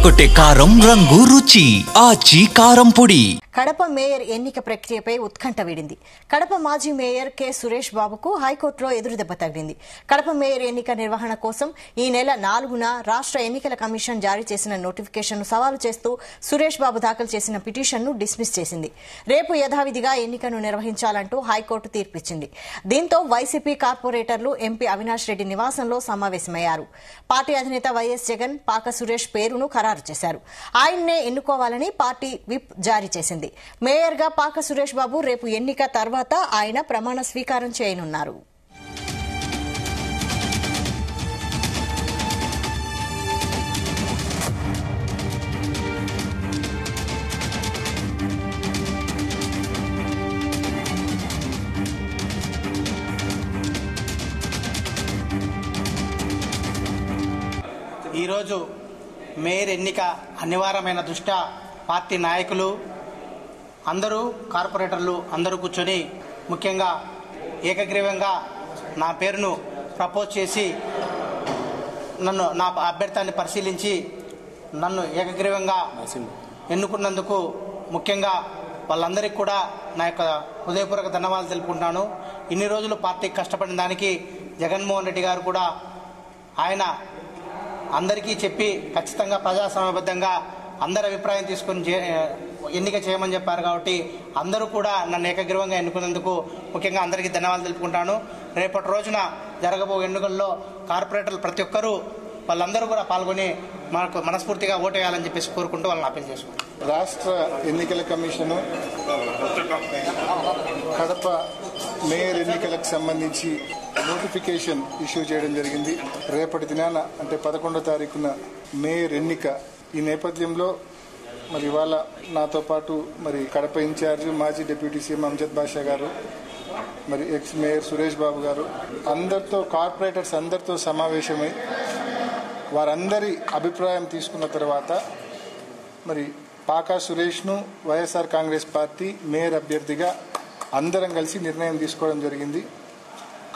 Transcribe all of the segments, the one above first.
అదరగొట్టే కారం రంగు రుచి ఆచి కారం పొడి. కడప మేయర్ ఎన్నిక ప్రక్రియపై ఉత్కంఠ వీడింది. కడప మాజీ మేయర్ కె సురేష్ బాబుకు హైకోర్టులో ఎదురుదెబ్బ తగిలింది. కడప మేయర్ ఎన్నిక నిర్వహణ కోసం ఈ నెల 4న రాష్ట్ర ఎన్నికల కమిషన్ జారీ చేసిన నోటిఫికేషన్ను సవాలు చేస్తూ సురేష్ బాబు దాఖలు చేసిన పిటిషన్ను డిస్మిస్ చేసింది. రేపు యథావిధిగా ఎన్నికను నిర్వహించాలంటూ హైకోర్టు తీర్పిచ్చింది. దీంతో వైసీపీ కార్పొరేటర్లు ఎంపీ అవినాష్ రెడ్డి నివాసంలో సమావేశమయ్యారు. పార్టీ అధినేత వైఎస్ జగన్ పాక సురేష్ పేరును ఖరారు చేశారు. ఆయన్నే ఎన్నుకోవాలని పార్టీ విప్ జారీ చేసింది. మేయర్ గా పాక సురేష్ బాబు రేపు ఎన్నిక తర్వాత ఆయన ప్రమాణ స్వీకారం చేయనున్నారు. ఈరోజు మేయర్ ఎన్నిక అనివార్యమైన దృష్ట్యా పార్టీ నాయకులు అందరూ కార్పొరేటర్లు అందరూ కూర్చొని ముఖ్యంగా ఏకగ్రీవంగా నా పేరును ప్రపోజ్ చేసి నా అభ్యర్థాన్ని పరిశీలించి నన్ను ఏకగ్రీవంగా ఎన్నుకున్నందుకు ముఖ్యంగా వాళ్ళందరికీ కూడా నా యొక్క హృదయపూర్వక ధన్యవాదాలు తెలుపుకుంటున్నాను. ఇన్ని రోజులు పార్టీకి కష్టపడిన దానికి జగన్మోహన్ రెడ్డి గారు కూడా ఆయన అందరికీ చెప్పి ఖచ్చితంగా ప్రజాస్వామ్యబద్ధంగా అందరి అభిప్రాయం తీసుకుని ఎన్నిక చేయమని చెప్పారు. కాబట్టి అందరూ కూడా నన్ను ఏకగ్రీవంగా ఎన్నుకున్నందుకు ముఖ్యంగా అందరికీ ధన్యవాదాలు తెలుపుకుంటాను. రేపటి రోజున జరగబో ఎన్నికల్లో కార్పొరేటర్లు ప్రతి ఒక్కరూ వాళ్ళందరూ కూడా పాల్గొని మనకు మనస్ఫూర్తిగా ఓటు వేయాలని చెప్పేసి కోరుకుంటూ వాళ్ళని అప్పీల్ చేసుకుంటాం. రాష్ట్ర ఎన్నికల కమిషను కడప మేయర్ ఎన్నికలకు సంబంధించి నోటిఫికేషన్ ఇష్యూ చేయడం జరిగింది. రేపటి దినాన అంటే 11వ తారీఖున మేయర్ ఎన్నిక. ఈ నేపథ్యంలో మరి ఇవాళ నాతో పాటు మరి కడప ఇన్ఛార్జ్ మాజీ డిప్యూటీ సీఎం అంజద్ బాషా గారు, మరి ఎక్స్ మేయర్ సురేష్ బాబు గారు అందరితో కార్పొరేటర్స్ అందరితో సమావేశమై వారందరి అభిప్రాయం తీసుకున్న తర్వాత మరి పాకా సురేష్ను వైఎస్ఆర్ కాంగ్రెస్ పార్టీ మేయర్ అభ్యర్థిగా అందరం కలిసి నిర్ణయం తీసుకోవడం జరిగింది.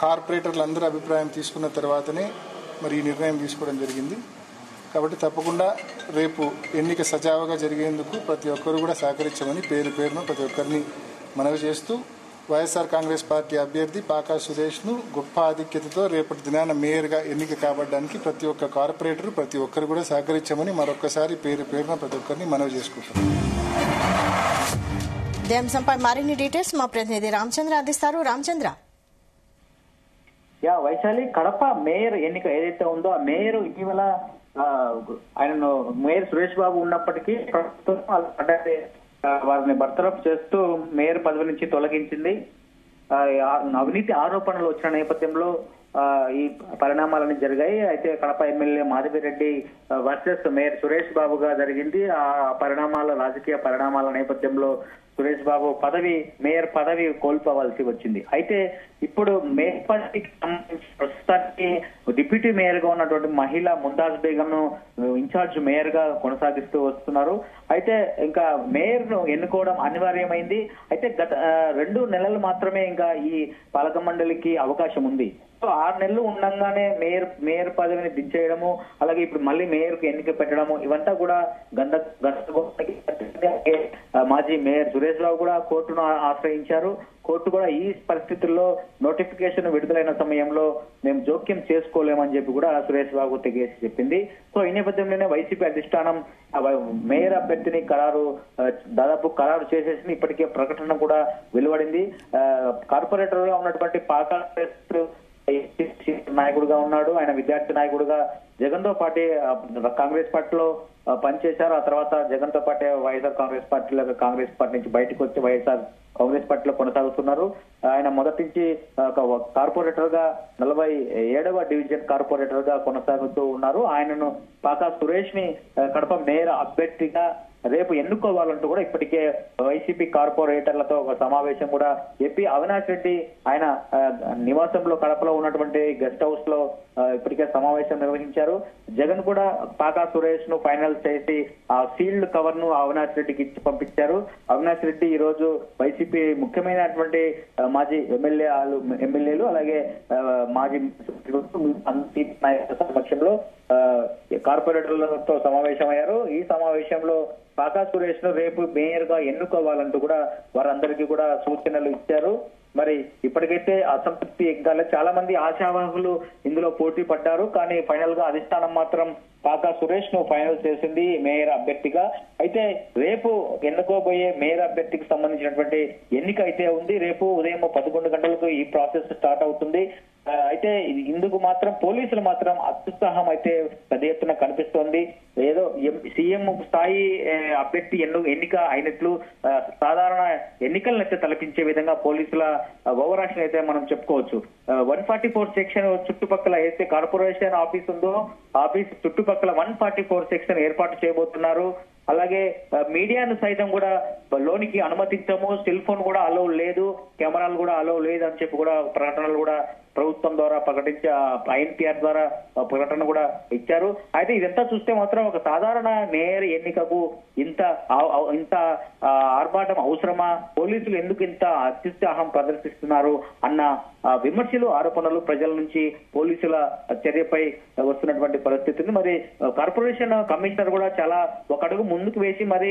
కార్పొరేటర్లు అందరి అభిప్రాయం తీసుకున్న తర్వాతనే మరి ఈ నిర్ణయం తీసుకోవడం జరిగింది. కాబట్టి తప్పకుండా రేపు ఎన్నిక సజావుగా జరిగేందుకు ప్రతి ఒక్కరు కూడా సహకరించమని పేరును ప్రతి ఒక్కరిని మనవి చేస్తూ వైఎస్ఆర్ కాంగ్రెస్ పార్టీ అభ్యర్థి పాకా సురేష్ను గొప్ప ఆధిక్యతతో రేపటి దినాన మేయర్గా ఎన్నిక కాబడడానికి ప్రతి ఒక్క కార్పొరేటర్ ప్రతి ఒక్కరు కూడా సహకరించమని మరొకసారి పేరున ప్రతి ఒక్కరిని మనవి చేసుకుంటాం. ఇదే అంశంపై మరిన్ని డీటెయిల్స్ మా ప్రతినిధి రామచంద్ర అందిస్తారు. రామచంద్ర, వైశాలి, కడప మేయర్ ఎన్నిక ఏదైతే ఉందో ఆ మేయర్ ఇటీవల ఆయనను మేయర్ సురేష్ బాబు ఉన్నప్పటికీ ప్రభుత్వం వారిని బర్తరఫ్ చేస్తూ మేయర్ పదవి నుంచి తొలగించింది. అవినీతి ఆరోపణలు వచ్చిన నేపథ్యంలో ఈ పరిణామాలన్నీ జరిగాయి. అయితే Kadapa MLA Madhavi Reddy versus mayor Suresh బాబుగా జరిగింది. ఆ రాజకీయ పరిణామాల నేపథ్యంలో సురేష్ బాబు మేయర్ పదవి కోల్పోవాల్సి వచ్చింది. అయితే ఇప్పుడు మేయర్ పదవికి ప్రస్తుతానికి డిప్యూటీ మేయర్ గా ఉన్నటువంటి మహిళ ముంతాజ్ బేగం ను ఇన్ఛార్జ్ మేయర్ గా కొనసాగిస్తూ వస్తున్నారు. అయితే ఇంకా మేయర్ ను ఎన్నుకోవడం అనివార్యమైంది. అయితే గత 2 నెలలు మాత్రమే ఇంకా ఈ పాలక మండలికి అవకాశం ఉంది. సో 6 నెలలు ఉండగానే మేయర్ పదవిని దించేయడము, అలాగే ఇప్పుడు మళ్ళీ మేయర్ కు ఎన్నిక పెట్టడము, ఇవంతా కూడా మాజీ మేయర్ సురేష్ బాబు కూడా కోర్టును ఆశ్రయించారు. కోర్టు కూడా ఈ పరిస్థితుల్లో నోటిఫికేషన్ విడుదలైన సమయంలో మేము జోక్యం చేసుకోలేమని చెప్పి కూడా సురేష్ బాబు తెగేసి చెప్పింది. సో ఈ నేపథ్యంలోనే వైసీపీ అధిష్టానం మేయర్ అభ్యర్థిని దాదాపు ఖరారు చేసేసి ఇప్పటికే ప్రకటన కూడా వెలువడింది. కార్పొరేటర్ గా ఉన్నటువంటి పాకా నాయకుడుగా ఉన్నాడు. ఆయన విద్యార్థి నాయకుడుగా జగన్ తో పాటు కాంగ్రెస్ పార్టీలో పనిచేశారు. ఆ తర్వాత జగన్ తో పాటే వైఎస్ఆర్ కాంగ్రెస్ పార్టీ నుంచి బయటకు వచ్చి వైఎస్ఆర్ కాంగ్రెస్ పార్టీలో కొనసాగుతున్నారు. ఆయన మొదటి నుంచి కార్పొరేటర్ గా 47వ డివిజన్ కార్పొరేటర్ గా కొనసాగుతూ ఉన్నారు. ఆయనను పాకా సురేష్ ని కడప మేయర్ అభ్యర్థిగా రేపు ఎన్నుకోవాలంటూ కూడా ఇప్పటికే వైసీపీ కార్పొరేటర్లతో ఒక సమావేశం కూడా ఎంపీ అవినాష్ రెడ్డి ఆయన నివాసంలో కడపలో ఉన్నటువంటి గెస్ట్ హౌస్ లో ఇప్పటికే సమావేశం నిర్వహించారు. జగన్ కూడా పాకా సురేష్ ను ఫైనల్ చేసి ఆ సీల్డ్ కవర్ ను అవినాష్ రెడ్డికి ఇచ్చి పంపించారు. అవినాష్ రెడ్డి ఈ రోజు వైసీపీ ముఖ్యమైనటువంటి మాజీ ఎమ్మెల్యేలు అలాగే మాజీ సమక్షంలో కార్పొరేటర్లతో సమావేశమయ్యారు. ఈ సమావేశంలో పాకా సురేష్ ను రేపు మేయర్ గా ఎన్నుకోవాలంటూ కూడా వారందరికీ కూడా సూచనలు ఇచ్చారు. మరి ఇప్పటికైతే అసంతృప్తి ఇంకా చాలా మంది ఆశావాహులు ఇందులో పోటీ పడ్డారు. కానీ ఫైనల్ గా అధిష్టానం మాత్రం పాకా సురేష్ ను ఫైనల్ చేసింది మేయర్ అభ్యర్థిగా. అయితే రేపు ఎన్నుకోబోయే మేయర్ అభ్యర్థికి సంబంధించినటువంటి ఎన్నిక అయితే ఉంది. రేపు ఉదయం 11 గంటలకు ఈ ప్రాసెస్ స్టార్ట్ అవుతుంది. అయితే ఇందుకు మాత్రం పోలీసులు మాత్రం అత్యుత్సాహం అయితే పెద్ద ఎత్తున కనిపిస్తోంది. ఏదో సీఎం స్థాయి అభ్యర్థి ఎన్నిక అయినట్లు సాధారణ ఎన్నికలను అయితే తలపించే విధంగా పోలీసుల ఓవర్ యాక్షన్ అయితే మనం చెప్పుకోవచ్చు. 144 సెక్షన్ చుట్టుపక్కల అయితే కార్పొరేషన్ ఆఫీస్ ఉందో ఆఫీస్ చుట్టుపక్కల 144 సెక్షన్ ఏర్పాటు చేయబోతున్నారు. అలాగే మీడియాను సైతం కూడా లోనికి అనుమతించము, సెల్ ఫోన్ కూడా అలౌ లేదు, కెమెరాలు కూడా అలౌ లేదు అని చెప్పి కూడా ప్రకటనలు కూడా ప్రభుత్వం ద్వారా ప్రకటించి ఐఎన్పిఆర్ ద్వారా ప్రకటన కూడా ఇచ్చారు. అయితే ఇదంతా చూస్తే మాత్రం ఒక సాధారణ మేయర్ ఎన్నికకు ఇంత ఆర్భాటం అవసరమా, పోలీసులు ఎందుకు ఇంత అత్యుత్సాహం ప్రదర్శిస్తున్నారు అన్న విమర్శలు ఆరోపణలు ప్రజల నుంచి పోలీసుల చర్యపై వస్తున్నటువంటి పరిస్థితిని మరి కార్పొరేషన్ కమిషనర్ కూడా చాలా ఒక అడుగు ముందుకు వేసి మరి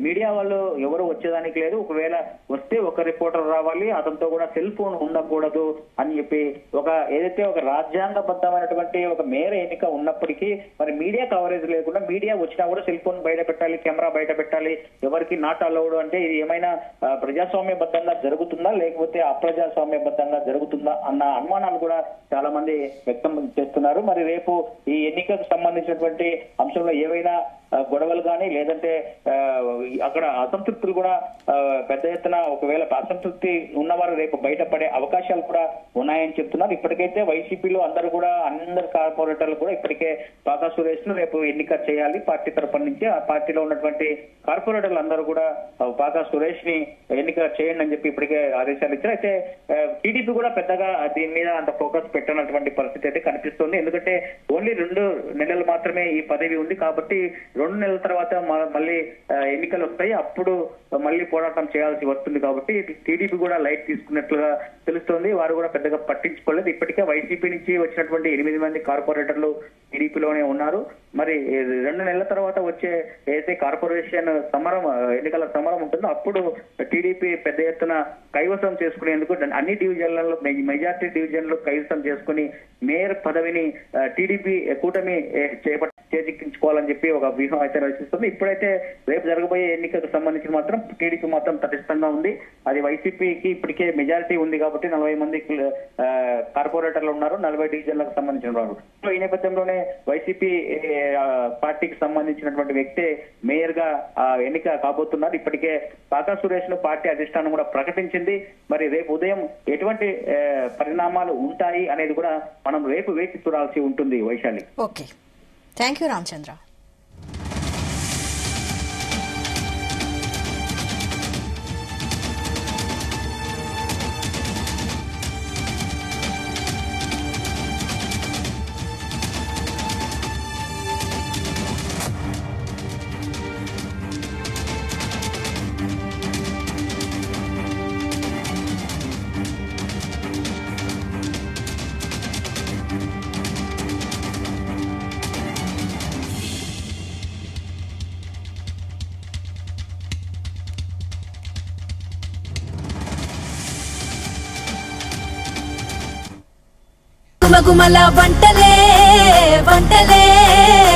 మీడియా వాళ్ళు ఎవరు వచ్చేదానికి లేదు, ఒకవేళ వస్తే ఒక రిపోర్టర్ రావాలి, అతనితో కూడా సెల్ ఫోన్ ఉండకూడదు అని చెప్పి ఏదైతే ఒక రాజ్యాంగబద్ధమైనటువంటి ఒక మేయర్ ఎన్నిక ఉన్నప్పటికీ మరి మీడియా కవరేజ్ లేకుండా మీడియా వచ్చినా కూడా సెల్ ఫోన్ బయట పెట్టాలి, కెమెరా బయట పెట్టాలి, ఎవరికి నాట్ అలౌడ్ అంటే ఇది ఏమైనా ప్రజాస్వామ్యబద్ధంగా జరుగుతుందా లేకపోతే అప్రజాస్వామ్యబద్ధంగా జరుగుతుందా అన్న అనుమానాలు కూడా చాలా మంది వ్యక్తం చేస్తున్నారు. మరి రేపు ఈ ఎన్నికకు సంబంధించినటువంటి అంశంలో ఏవైనా గొడవలు కానీ లేదంటే అక్కడ అసంతృప్తులు కూడా పెద్ద ఎత్తున ఒకవేళ అసంతృప్తి ఉన్నవారు రేపు బయటపడే అవకాశాలు కూడా ఉన్నాయని చెప్తున్నారు. ఇప్పటికైతే వైసీపీలో అందరూ కార్పొరేటర్లు కూడా ఇప్పటికే పాకా సురేష్ ను రేపు ఎన్నిక చేయాలి పార్టీ తరఫున నుంచి. ఆ పార్టీలో ఉన్నటువంటి కార్పొరేటర్లు అందరూ కూడా పాకా సురేష్ ని ఎన్నిక చేయండి అని చెప్పి ఇప్పటికే ఆదేశాలు ఇచ్చారు. అయితే టీడీపీ కూడా పెద్దగా దీని మీద అంత ఫోకస్ పెట్టినటువంటి పరిస్థితి అయితే కనిపిస్తుంది. ఎందుకంటే ఓన్లీ 2 నెలలు మాత్రమే ఈ పదవి ఉంది కాబట్టి 2 నెలల తర్వాత మళ్ళీ ఎన్నికలు వస్తాయి, అప్పుడు మళ్ళీ పోరాటం చేయాల్సి వస్తుంది. కాబట్టి టీడీపీ కూడా లైట్ తీసుకున్నట్లుగా తెలుస్తోంది. వారు కూడా పెద్దగా పట్టించుకోలేదు. ఇప్పటికే వైసీపీ నుంచి వచ్చినటువంటి 8 మంది కార్పొరేటర్లు టీడీపీలోనే ఉన్నారు. మరి 2 నెలల తర్వాత వచ్చే ఏదైతే కార్పొరేషన్ ఎన్నికల సమరం ఉంటుందో అప్పుడు టీడీపీ పెద్ద ఎత్తున కైవసం చేసుకునేందుకు అన్ని డివిజన్లలో మెజార్టీ డివిజన్లు కైవసం చేసుకుని మేయర్ పదవిని టీడీపీ కూటమి చేజిక్కించుకోవాలని చెప్పి ఒక వ్యూహం అయితే రచిస్తుంది. ఇప్పుడైతే రేపు జరగబోయే ఎన్నికకు సంబంధించి మాత్రం టీడీపీ మాత్రం తటస్థంగా ఉంది. అది వైసీపీకి ఇప్పటికే మెజారిటీ ఉంది కాబట్టి 40 మంది కార్పొరేటర్లు ఉన్నారు, 40 డివిజన్లకు సంబంధించిన వారు. సో ఈ నేపథ్యంలోనే వైసీపీ పార్టీకి సంబంధించినటువంటి వ్యక్తే మేయర్ గా ఎన్నిక కాబోతున్నారు. ఇప్పటికే పాకా సురేష్ ను పార్టీ అధిష్టానం కూడా ప్రకటించింది. మరి రేపు ఉదయం ఎటువంటి పరిణామాలు ఉంటాయి అనేది కూడా మనం రేపు వేచి చూడాల్సి ఉంటుంది. Vaishali. Okay, thank you Ramachandra. గుమగుమల వంటలే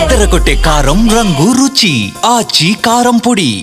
తెరకొట్టే కారం రంగు రుచి ఆచి కారం పొడి.